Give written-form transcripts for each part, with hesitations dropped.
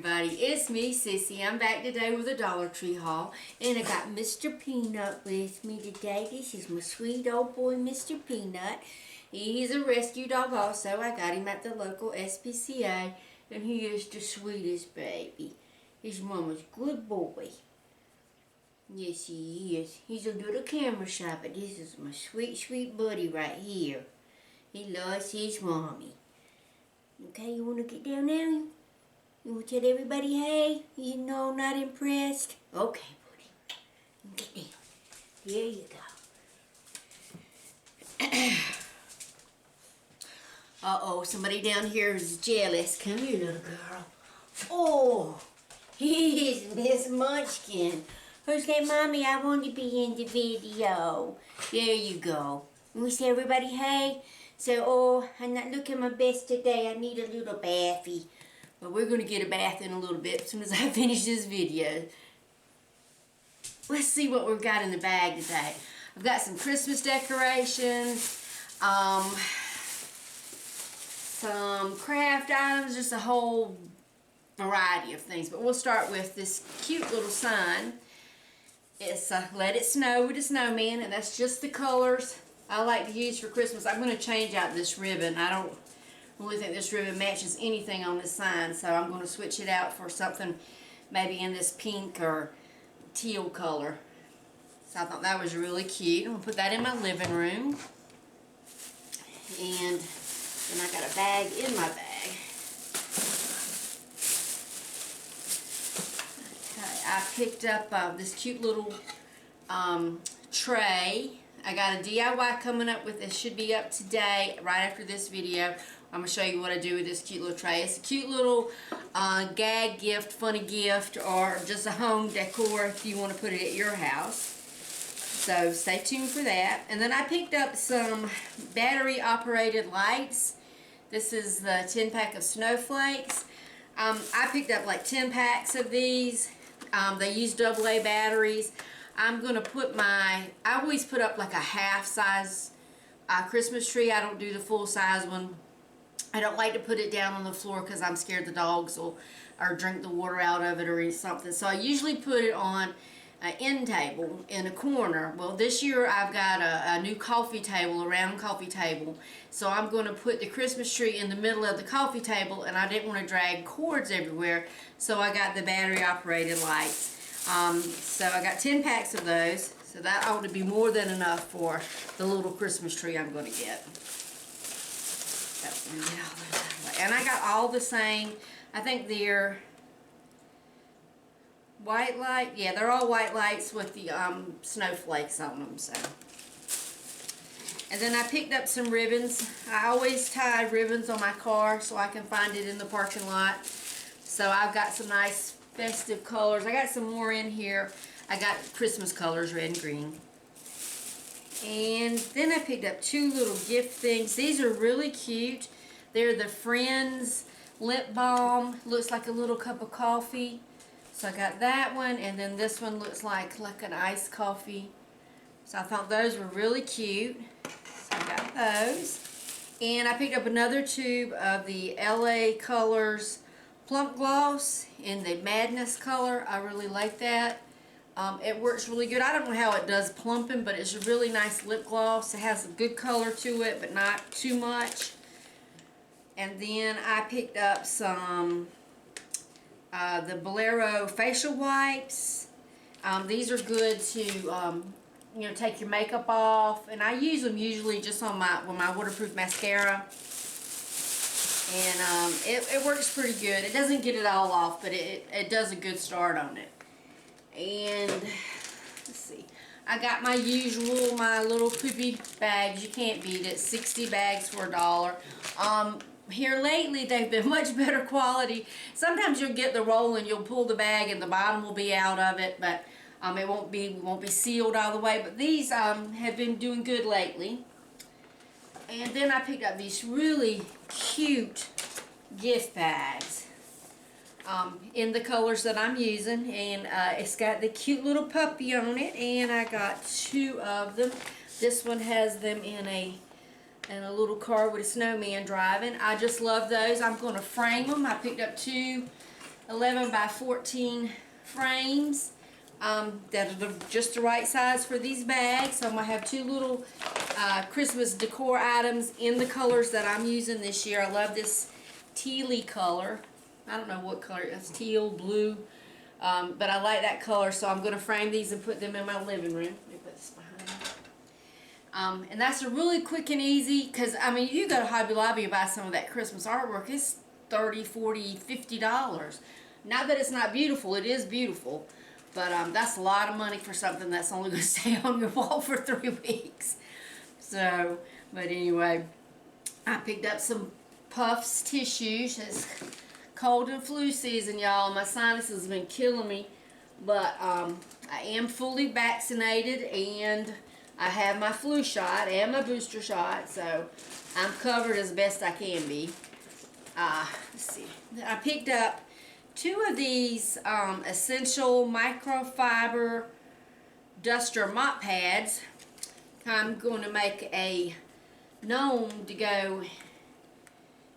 everybody, it's me, Sissy. I'm back today with a Dollar Tree haul, and I got Mr. Peanut with me today. This is my sweet old boy, Mr. Peanut. He's a rescue dog also. I got him at the local SPCA, and he is the sweetest baby. His mama's good boy. Yes, he is. He's a little camera shy, but this is my sweet, sweet buddy right here. He loves his mommy. Okay, you want to get down now? You want to tell everybody hey? You know, not impressed? Okay, buddy. Get down. Here you go. Uh-oh, somebody down here is jealous. Come here, little girl. Oh, here's Miss Munchkin. Who's that, Mommy? I want to be in the video. There you go. You want to say everybody hey? So, oh, I'm not looking my best today. I need a little bathy. But we're going to get a bath in a little bit as soon as I finish this video. Let's see what we've got in the bag today. I've got some Christmas decorations, some craft items, just a whole variety of things. But we'll start with this cute little sign. It's Let It Snow with a snowman, and that's just the colors I like to use for Christmas. I'm going to change out this ribbon. I don't really think this ribbon matches anything on this sign, so I'm going to switch it out for something maybe in this pink or teal color. So I thought that was really cute. I'm going to put that in my living room. And then I got a bag in my bag. Okay, I picked up this cute little tray. I got a DIY coming up with it. Should be up today, right after this video. I'm going to show you what I do with this cute little tray. It's a cute little gag gift, funny gift, or just a home decor if you want to put it at your house. So stay tuned for that. And then I picked up some battery operated lights. This is the 10 pack of snowflakes. I picked up like 10 packs of these. They use AA batteries. I'm going to put I always put up like a half size Christmas tree. I don't do the full size one. I don't like to put it down on the floor because I'm scared the dogs will or drink the water out of it or something. So I usually put it on an end table in a corner. Well, this year I've got a new coffee table, a round coffee table. So I'm going to put the Christmas tree in the middle of the coffee table, and I didn't want to drag cords everywhere. So I got the battery operated lights. So I got 10 packs of those, so that ought to be more than enough for the little Christmas tree I'm going to get. And I got all the same, I think they're white light, yeah, they're all white lights with the snowflakes on them. So, and then I picked up some ribbons. I always tie ribbons on my car so I can find it in the parking lot. So I've got some nice festive colors. I got some more in here. I got Christmas colors, red and green. And then I picked up two little gift things. These are really cute. They're the Friends Lip Balm. Looks like a little cup of coffee. So I got that one, and then this one looks like an iced coffee. So I thought those were really cute. So I got those. And I picked up another tube of the LA Colors Plump Gloss in the Madness color. I really like that. It works really good. I don't know how it does plumping, but it's a really nice lip gloss. It has a good color to it, but not too much. And then I picked up some the Bolero facial wipes. These are good to you know, take your makeup off, and I use them usually just on my waterproof mascara. And it works pretty good. It doesn't get it all off, but it does a good start on it. And let's see, I got my usual, my little poopy bags. You can't beat it. 60 bags for $1. Here lately they've been much better quality. Sometimes you'll get the roll and you'll pull the bag and the bottom will be out of it, but it won't be sealed all the way. But these have been doing good lately. And then I picked up these really cute gift bags in the colors that I'm using, and it's got the cute little puppy on it, and I got two of them. This one has them in a little car with a snowman driving. I just love those. I'm going to frame them. I picked up two 11 by 14 frames that are just the right size for these bags. So I'm going to have 2 little Christmas decor items in the colors that I'm using this year. I love this tealy color. I don't know what color it's teal, blue, but I like that color, so I'm going to frame these and put them in my living room. Let me put this behind me. And that's a really quick and easy, because I mean, you go to Hobby Lobby and buy some of that Christmas artwork, it's $30, $40, $50. Not that it's not beautiful, it is beautiful, but that's a lot of money for something that's only going to stay on your wall for 3 weeks. So, but anyway, I picked up some Puffs tissues. It's cold and flu season, y'all. My sinuses have been killing me, but I am fully vaccinated and I have my flu shot and my booster shot, so I'm covered as best I can be. Let's see. I picked up 2 of these essential microfiber duster mop pads. I'm going to make a gnome to go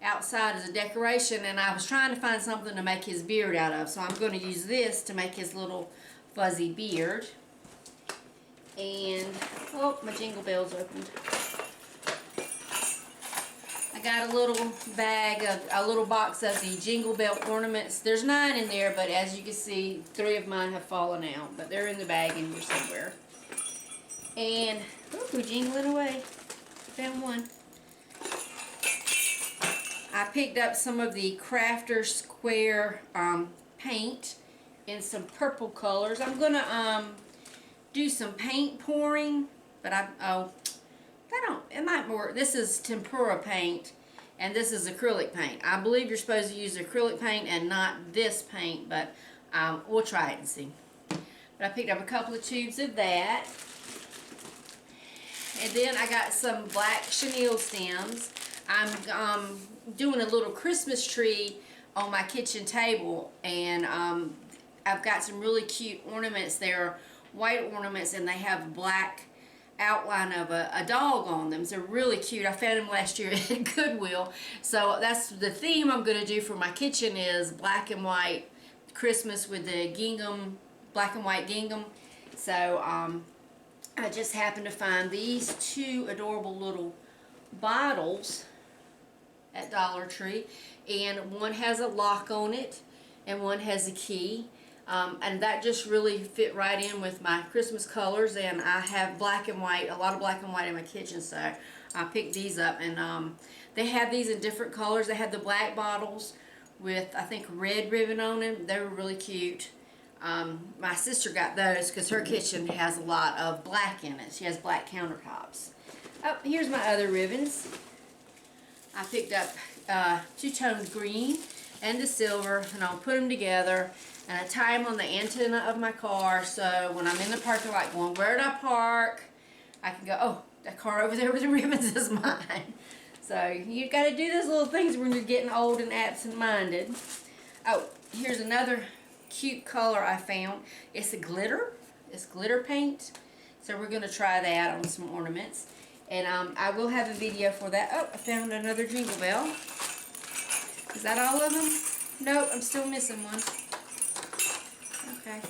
outside as a decoration, and I was trying to find something to make his beard out of, so I'm going to use this to make his little fuzzy beard. And oh, my jingle bell's opened. I got a little bag of a little box of the Jingle Bell ornaments. There's 9 in there, but as you can see, 3 of mine have fallen out, but they're in the bag in here somewhere. And oh, we're jingling away. Found one. I picked up some of the Crafter Square paint in some purple colors. I'm gonna do some paint pouring, but it might work. This is tempera paint, and this is acrylic paint. I believe you're supposed to use acrylic paint and not this paint, but we'll try it and see. But I picked up a couple of tubes of that. And then I got some black chenille stems. I'm doing a little Christmas tree on my kitchen table, and I've got some really cute ornaments. They're white ornaments, and they have a black outline of a dog on them. So they're really cute. I found them last year at Goodwill. So that's the theme I'm going to do for my kitchen, is black and white Christmas with the gingham, black and white gingham. So I just happened to find these 2 adorable little bottles at Dollar Tree, and one has a lock on it and one has a key, and that just really fit right in with my Christmas colors, and I have black and white, a lot of black and white in my kitchen, so I picked these up. And they have these in different colors. They have the black bottles with, I think, red ribbon on them. They were really cute. My sister got those because her kitchen has a lot of black in it. She has black countertops. Oh, here's my other ribbons. I picked up two-tone green and the silver, and I'll put them together, and I tie them on the antenna of my car, so when I'm in the parking lot going, where did I park? I can go, oh, that car over there with the ribbons is mine. So you got to do those little things when you're getting old and absent-minded. Oh, here's another cute color I found. It's a glitter. It's glitter paint. So we're going to try that on some ornaments. And I will have a video for that. Oh, I found another Jingle Bell. Is that all of them? Nope, I'm still missing one. Okay.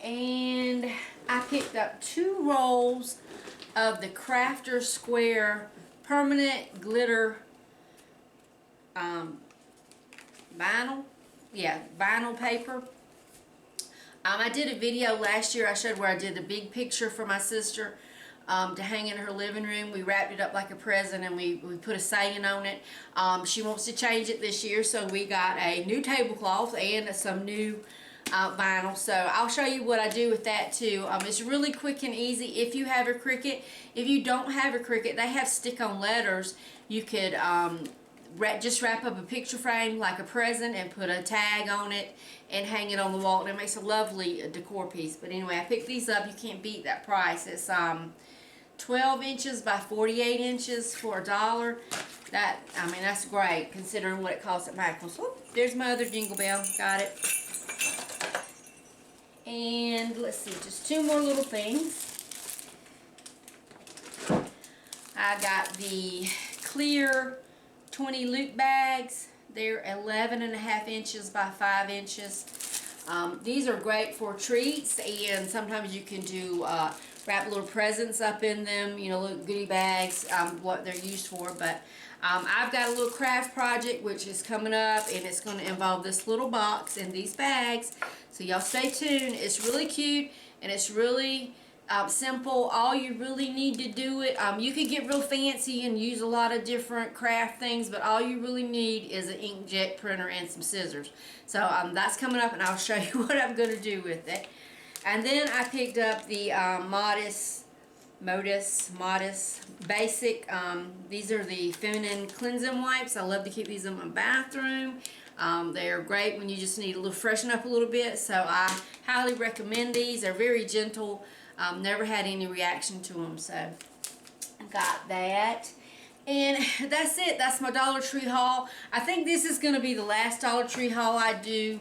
And I picked up 2 rolls of the Crafter Square permanent glitter vinyl. Yeah, vinyl paper. I did a video last year. I showed where I did a big picture for my sister to hang in her living room. We wrapped it up like a present, and we put a saying on it. She wants to change it this year, so we got a new tablecloth and some new vinyl. So I'll show you what I do with that too. It's really quick and easy if you have a Cricut. If you don't have a Cricut, they have stick-on letters. You could just wrap up a picture frame like a present and put a tag on it and hang it on the wall, and it makes a lovely decor piece. But anyway, I picked these up. You can't beat that price. It's 12 inches by 48 inches for $1. That, I mean, that's great considering what it costs at Michael's. Oh, there's my other Jingle Bell. Got it. And let's see, just 2 more little things. I got the clear 20 loop bags They're 11.5 inches by 5 inches. These are great for treats, and sometimes you can do wrap little presents up in them, you know, little goodie bags, what they're used for. But I've got a little craft project which is coming up, and it's going to involve this little box and these bags. So y'all stay tuned. It's really cute, and it's really simple. All you really need to do it, you could get real fancy and use a lot of different craft things, but all you really need is an inkjet printer and some scissors. So that's coming up, and I'll show you what I'm going to do with it. And then I picked up the Modest Basic. These are the feminine cleansing wipes. I love to keep these in my bathroom. They're great when you just need a little freshen up a little bit. So I highly recommend these. They're very gentle. Never had any reaction to them. So I got that. And that's it. That's my Dollar Tree haul. I think this is going to be the last Dollar Tree haul I do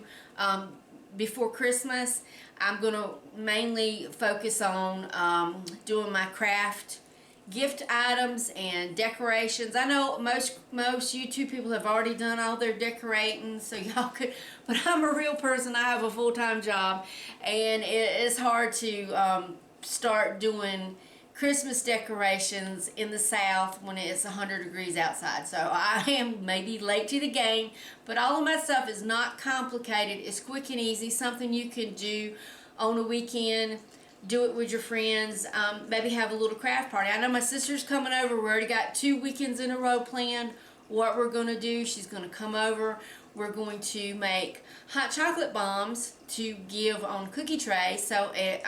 before Christmas. I'm going to mainly focus on doing my craft gift items and decorations. I know most YouTube people have already done all their decorating, so y'all could, but I'm a real person. I have a full-time job, and it's hard to start doing Christmas decorations in the South when it's 100 degrees outside. So I am maybe late to the game, but all of my stuff is not complicated. It's quick and easy, something you can do on a weekend. Do it with your friends. Maybe have a little craft party. I know my sister's coming over. We already got 2 weekends in a row planned what we're going to do. She's going to come over. We're going to make hot chocolate bombs to give on cookie trays. So if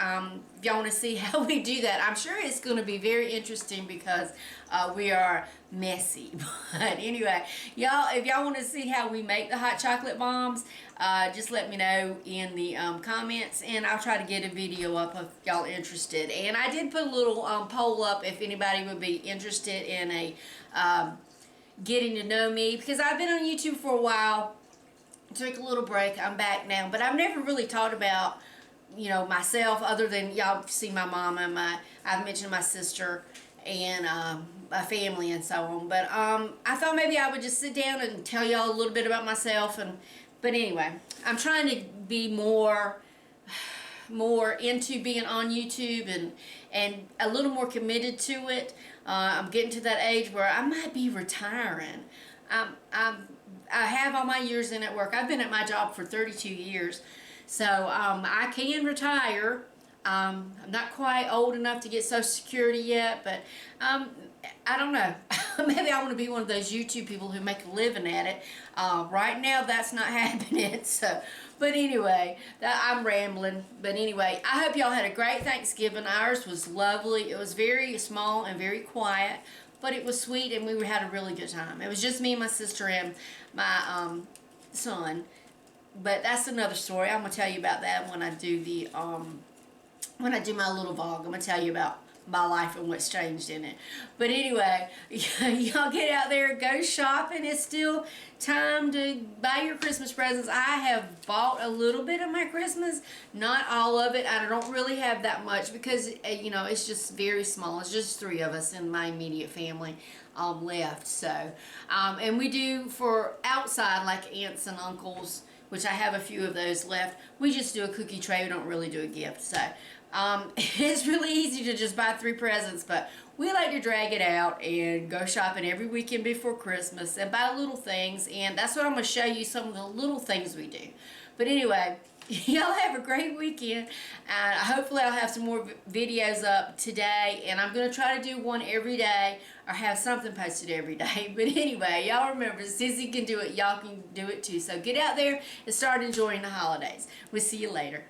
y'all want to see how we do that, I'm sure it's going to be very interesting because we are messy. But anyway, y'all, if y'all want to see how we make the hot chocolate bombs, just let me know in the comments, and I'll try to get a video up if y'all interested. And I did put a little poll up if anybody would be interested in a getting to know me, because I've been on YouTube for a while. Took a little break. I'm back now, but I've never really talked about, you know, myself, other than y'all see my mama and I've mentioned my sister and my family and so on. But I thought maybe I would just sit down and tell y'all a little bit about myself. But anyway, I'm trying to be more into being on YouTube and a little more committed to it. I'm getting to that age where I might be retiring. I have all my years in at work. I've been at my job for 32 years. So I can retire. I'm not quite old enough to get Social Security yet, but I don't know. Maybe I want to be one of those YouTube people who make a living at it. Right now, that's not happening. So, but anyway, I'm rambling. But anyway, I hope y'all had a great Thanksgiving. Ours was lovely. It was very small and very quiet, but it was sweet, and we had a really good time. It was just me and my sister and my son. But that's another story. I'm gonna tell you about that when I do the when I do my little vlog. I'm gonna tell you about my life and what's changed in it. But anyway, y'all get out there, go shopping. It's still time to buy your Christmas presents. I have bought a little bit of my Christmas, not all of it. I don't really have that much because, you know, it's just very small. It's just 3 of us in my immediate family left. So, and we do for outside, like aunts and uncles, which I have a few of those left. We just do a cookie tray. We don't really do a gift. So it's really easy to just buy 3 presents, but we like to drag it out and go shopping every weekend before Christmas and buy little things. And that's what I'm going to show you, some of the little things we do. But anyway, y'all have a great weekend. Hopefully I'll have some more videos up today, and I'm going to try to do one every day or have something posted every day. But anyway, y'all remember, Sissy can do it. Y'all can do it too. So get out there and start enjoying the holidays. We'll see you later.